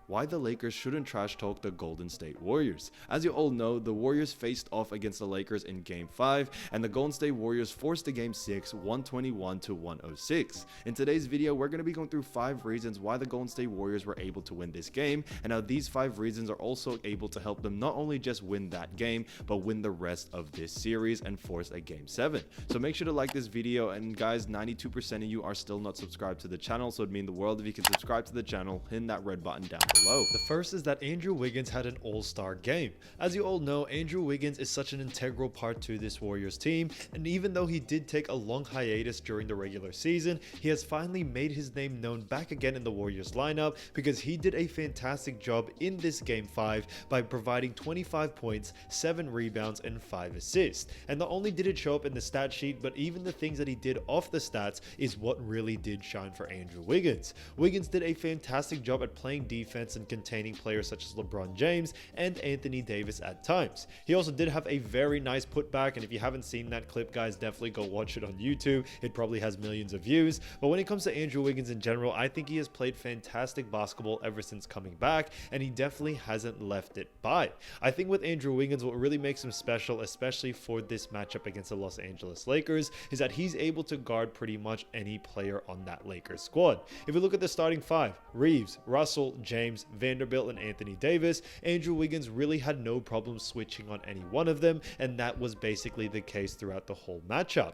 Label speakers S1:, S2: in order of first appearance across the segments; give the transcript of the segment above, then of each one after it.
S1: why the Lakers shouldn't trash talk the Golden State Warriors. As you all know, the Warriors faced off against the Lakers in Game 5, and the Golden State Warriors forced the Game 6 121 to 106. In today's video, we're going to be going through 5 reasons why the Golden State Warriors were able to win this game, and how these 5 reasons are also able to help them not only just win that game, but win the rest of this series and force a Game 7. So make sure to like this video, and guys, 92% of you are still not subscribed to the channel, so it'd mean the world if you can subscribe to the channel, hit that red button down below. The first is that Andrew Wiggins had an all-star game. As you all know, Andrew Wiggins is such an integral part to this Warriors team, and even though he did take a long hiatus during the regular season, he has finally made his name known back again in the Warriors lineup because he did a fantastic job in this Game 5 by providing 25 points, 7 rebounds, and 5 assists. And not only did it show up in the stat sheet, but even the things that he did off the stats is what really did shine for Andrew Wiggins. Wiggins did a fantastic job at playing defense and containing players such as LeBron James and Anthony Davis at times. He also did have a very nice putback, and if you haven't seen that clip, guys, definitely go watch it on YouTube. It probably has millions of views. But when it comes to Andrew Wiggins in general, I think he has played fantastic basketball ever since coming back, and he definitely hasn't left it by. I think with Andrew Wiggins, what really makes him special, especially for this matchup against the Los Angeles Lakers, is that he's able to guard pretty much any player on that Lakers squad. If we look at the starting 5, Reeves, Russell, James, Vanderbilt, and Anthony Davis, Andrew Wiggins really had no problem switching on any one of them, and that was basically the case throughout the whole matchup.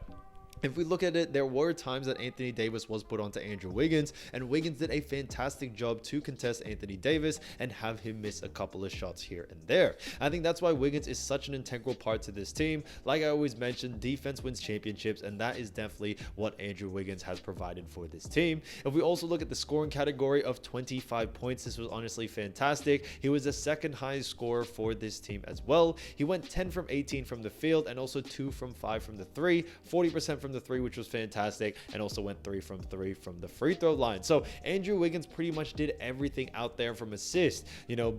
S1: If we look at it, there were times that Anthony Davis was put onto Andrew Wiggins, and Wiggins did a fantastic job to contest Anthony Davis and have him miss a couple of shots here and there. I think that's why Wiggins is such an integral part to this team. Like I always mentioned, defense wins championships, and that is definitely what Andrew Wiggins has provided for this team. If we also look at the scoring category of 25 points, this was honestly fantastic. He was the second highest scorer for this team as well. He went 10 from 18 from the field and also 2 from 5 from the 3, 40% from the 3, which was fantastic, and also went 3 from 3 from the free throw line. So Andrew Wiggins pretty much did everything out there, from assists,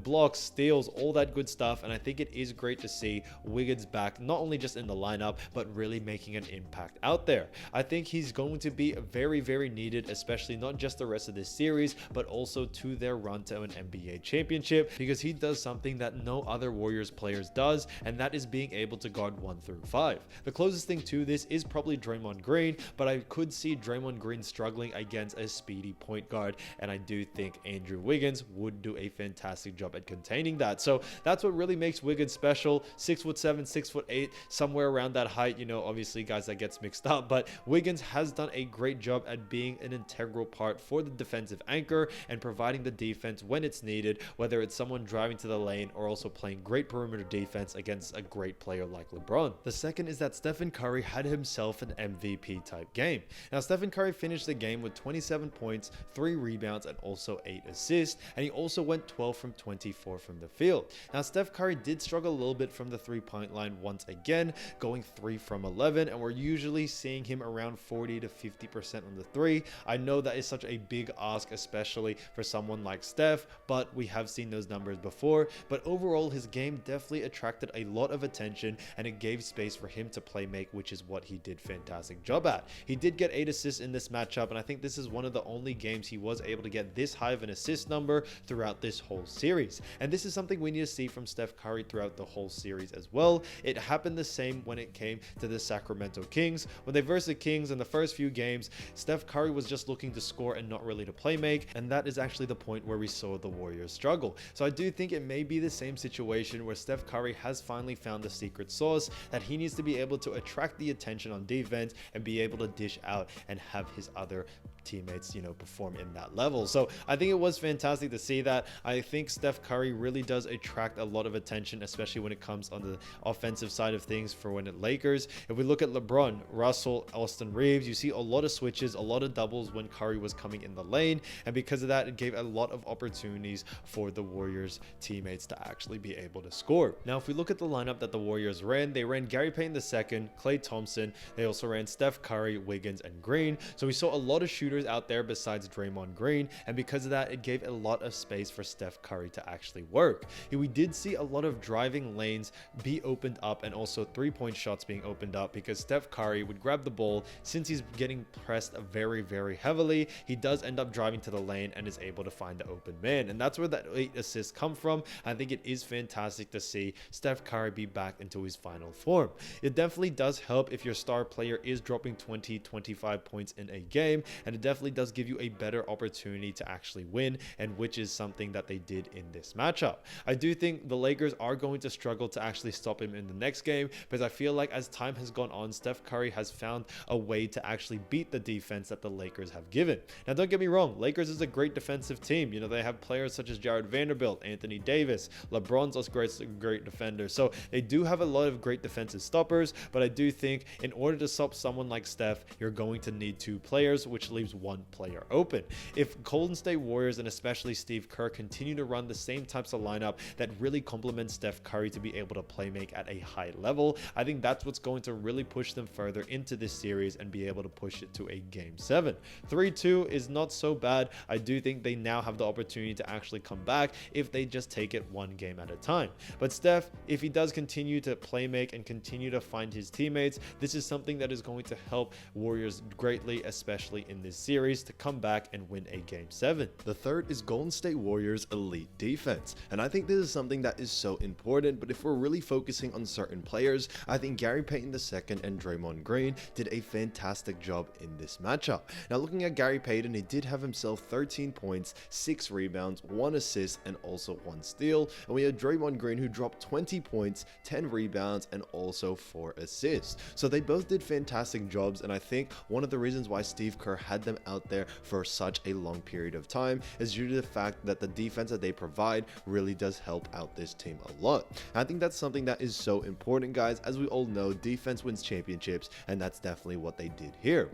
S1: blocks, steals, all that good stuff. And I think it is great to see Wiggins back, not only just in the lineup, but really making an impact out there. I think he's going to be very, very needed, especially not just the rest of this series, but also to their run to an NBA championship, because he does something that no other Warriors players does, and that is being able to guard 1 through 5. The closest thing to this is probably Draymond Green, but I could see Draymond Green struggling against a speedy point guard, and I do think Andrew Wiggins would do a fantastic job at containing that. So that's what really makes Wiggins special. 6'7", 6'8", somewhere around that height. Obviously, guys, that gets mixed up, but Wiggins has done a great job at being an integral part for the defensive anchor and providing the defense when it's needed, whether it's someone driving to the lane or also playing great perimeter defense against a great player like LeBron. The second is that Stephen Curry had himself an MVP type game. Now, Stephen Curry finished the game with 27 points, 3 rebounds, and also 8 assists, and he also went 12 from 24 from the field. Now, Steph Curry did struggle a little bit from the 3-point line once again, going 3 from 11, and we're usually seeing him around 40 to 50% on the 3. I know that is such a big ask, especially for someone like Steph, but we have seen those numbers before. But overall, his game definitely attracted a lot of attention, and it gave space for him to play make, which is what he did fantastic job at. He did get 8 assists in this matchup, and I think this is one of the only games he was able to get this high of an assist number throughout this whole series. And this is something we need to see from Steph Curry throughout the whole series as well. It happened the same when it came to the Sacramento Kings. When they versed the Kings in the first few games, Steph Curry was just looking to score and not really to play make, and that is actually the point where we saw the Warriors struggle. So I do think it may be the same situation where Steph Curry has finally found the secret sauce, that he needs to be able to attract the attention on defense and be able to dish out and have his other teammates, perform in that level. So I think it was fantastic to see that. I think Steph Curry really does attract a lot of attention, especially when it comes on the offensive side of things for when it Lakers. If we look at LeBron, Russell, Austin Reeves, you see a lot of switches, a lot of doubles when Curry was coming in the lane, and because of that, it gave a lot of opportunities for the Warriors teammates to actually be able to score. Now, if we look at the lineup that the Warriors ran, they ran Gary Payton II, Klay Thompson, they also ran Steph Curry, Wiggins, and Green. So we saw a lot of shooting shooters out there besides Draymond Green, and because of that, it gave a lot of space for Steph Curry to actually work. We did see a lot of driving lanes be opened up and also three-point shots being opened up because Steph Curry would grab the ball. Since he's getting pressed very heavily, he does end up driving to the lane and is able to find the open man, and that's where that 8 assists come from. I think it is fantastic to see Steph Curry be back into his final form. It definitely does help if your star player is dropping 20-25 points in a game, and it definitely does give you a better opportunity to actually win, and which is something that they did in this matchup. I do think the Lakers are going to struggle to actually stop him in the next game, because I feel like as time has gone on, Steph Curry has found a way to actually beat the defense that the Lakers have given. Now, don't get me wrong, Lakers is a great defensive team. You know, they have players such as Jared Vanderbilt, Anthony Davis, LeBron's a great defender. So they do have a lot of great defensive stoppers, but I do think in order to stop someone like Steph, you're going to need 2 players, which leaves 1 player open. If Golden State Warriors and especially Steve Kerr continue to run the same types of lineup that really complements Steph Curry to be able to play make at a high level, I think that's what's going to really push them further into this series and be able to push it to a game 7. 3-2 is not so bad. I do think they now have the opportunity to actually come back if they just take it 1 game at a time. But Steph, if he does continue to play make and continue to find his teammates, this is something that is going to help Warriors greatly, especially in this series, to come back and win a game 7. The third is Golden State Warriors elite defense, and I think this is something that is so important. But if we're really focusing on certain players, I think Gary Payton II and Draymond Green did a fantastic job in this matchup. Now, looking at Gary Payton, he did have himself 13 points, 6 rebounds, 1 assist, and also 1 steal. And we had Draymond Green, who dropped 20 points, 10 rebounds, and also 4 assists. So they both did fantastic jobs, and I think one of the reasons why Steve Kerr had them out there for such a long period of time is due to the fact that the defense that they provide really does help out this team a lot. I think that's something that is so important, guys. As we all know, defense wins championships, and that's definitely what they did here.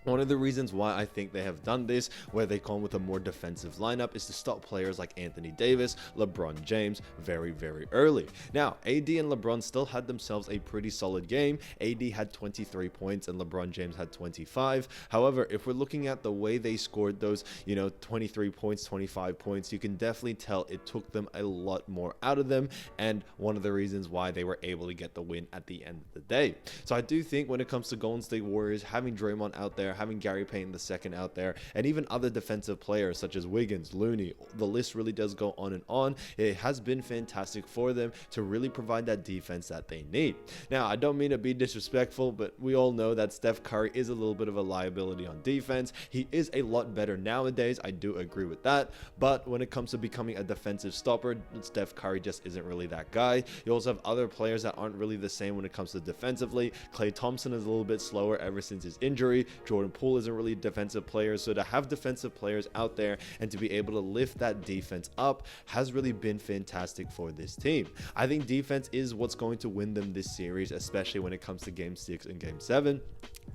S1: One of the reasons why I think they have done this, where they come with a more defensive lineup, is to stop players like Anthony Davis, LeBron James very early. Now, AD and LeBron still had themselves a pretty solid game. AD had 23 points and LeBron James had 25. However, if we're looking at the way they scored those, 23 points, 25 points, you can definitely tell it took them a lot more out of them, and one of the reasons why they were able to get the win at the end of the day. So I do think when it comes to Golden State Warriors, having Draymond out there, having Gary Payton II out there, and even other defensive players such as Wiggins, Looney, the list really does go on and on. It has been fantastic for them to really provide that defense that they need. Now, I don't mean to be disrespectful, but we all know that Steph Curry is a little bit of a liability on defense. He is a lot better nowadays. I do agree with that. But when it comes to becoming a defensive stopper, Steph Curry just isn't really that guy. You also have other players that aren't really the same when it comes to defensively. Klay Thompson is a little bit slower ever since his injury. Jordan Poole isn't really a defensive player. So to have defensive players out there and to be able to lift that defense up has really been fantastic for this team. I think defense is what's going to win them this series, especially when it comes to game 6 and game 7.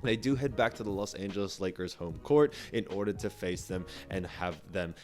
S1: They do head back to the Los Angeles Lakers home court in order to face them and have them,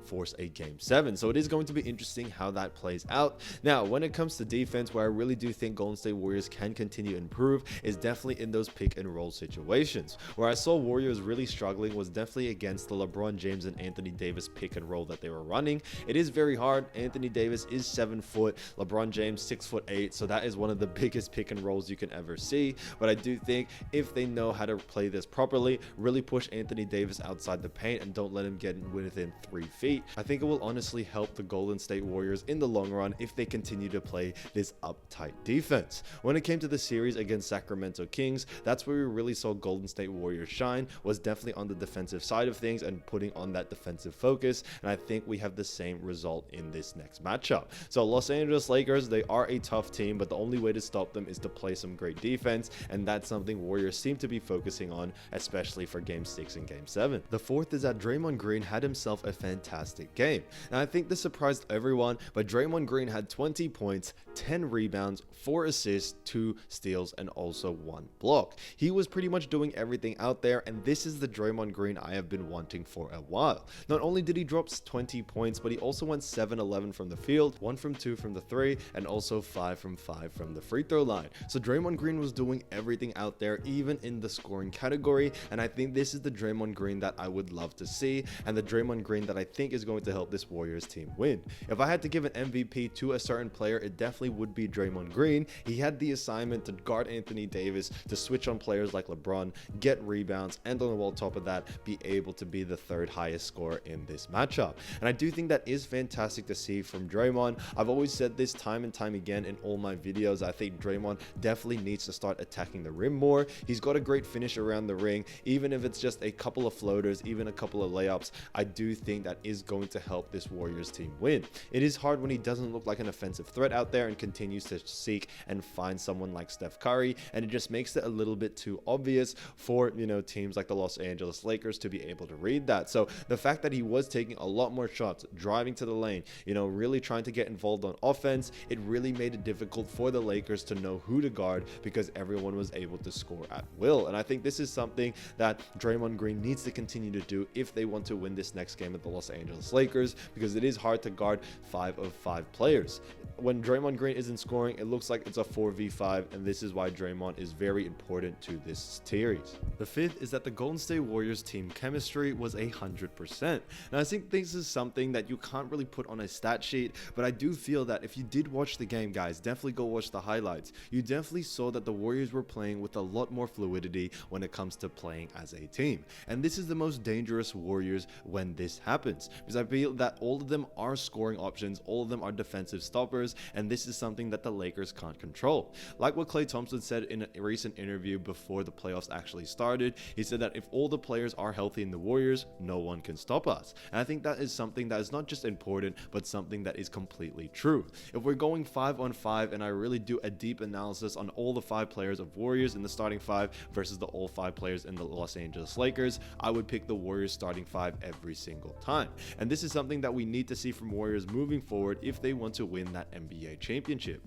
S1: force a game 7. So it is going to be interesting how that plays out. Now, when it comes to defense, where I really do think Golden State Warriors can continue to improve is definitely in those pick and roll situations. Where I saw Warriors really struggling was definitely against the LeBron James and Anthony Davis pick and roll that they were running. It is very hard. Anthony Davis is 7 foot, LeBron James 6'8", so that is one of the biggest pick and rolls you can ever see. But I do think if they know how to play this properly, really push Anthony Davis outside the paint and don't let him get within 3 feet, I think it will honestly help the Golden State Warriors in the long run if they continue to play this uptight defense. When it came to the series against Sacramento Kings, that's where we really saw Golden State Warriors shine, was definitely on the defensive side of things and putting on that defensive focus, and I think we have the same result in this next matchup. So Los Angeles Lakers, they are a tough team, but the only way to stop them is to play some great defense, and that's something Warriors seem to be focusing on, especially for game 6 and game 7. The fourth is that Draymond Green had himself a fantastic game, and I think this surprised everyone, but Draymond Green had 20 points, 10 rebounds, 4 assists, 2 steals, and also 1 block. He was pretty much doing everything out there, and this is the Draymond Green I have been wanting for a while. Not only did he drop 20 points, but he also went 7-11 from the field, 1 from 2 from the 3, and also 5 from 5 from the free throw line. So Draymond Green was doing everything out there, even in in the scoring category, and I think this is the Draymond Green that I would love to see, and the Draymond Green that I think is going to help this Warriors team win. If I had to give an MVP to a certain player, it definitely would be Draymond Green. He had the assignment to guard Anthony Davis, to switch on players like LeBron, get rebounds, and on top of that, be able to be the third highest scorer in this matchup. And I do think that is fantastic to see from Draymond. I've always said this time and time again in all my videos. I think Draymond definitely needs to start attacking the rim more. He's got a great finish around the ring, even if it's just a couple of floaters, even a couple of layups. I do think that is going to help this Warriors team win. It is hard when he doesn't look like an offensive threat out there and continues to seek and find someone like Steph Curry, and it just makes it a little bit too obvious for, teams like the Los Angeles Lakers to be able to read that. So the fact that he was taking a lot more shots, driving to the lane, really trying to get involved on offense, it really made it difficult for the Lakers to know who to guard because everyone was able to score at will. And I think this is something that Draymond Green needs to continue to do if they want to win this next game at the Los Angeles Lakers, because it is hard to guard 5 of 5 players. When Draymond Green isn't scoring, it looks like it's a 4v5, and this is why Draymond is very important to this series. The fifth is that the Golden State Warriors team chemistry was 100%. Now, I think this is something that you can't really put on a stat sheet, but I do feel that if you did watch the game, guys, definitely go watch the highlights. You definitely saw that the Warriors were playing with a lot more fluidity when it comes to playing as a team. And this is the most dangerous Warriors when this happens, because I feel that all of them are scoring options, all of them are defensive stoppers, and this is something that the Lakers can't control. Like what Klay Thompson said in a recent interview before the playoffs actually started, he said that if all the players are healthy in the Warriors, no one can stop us. And I think that is something that is not just important, but something that is completely true. If we're going 5-on-5 and I really do a deep analysis on all the 5 players of Warriors in the starting 5 versus the all 5 players in the Los Angeles Lakers, I would pick the Warriors starting 5 every single time. And this is something that we need to see from Warriors moving forward if they want to win that NBA championship.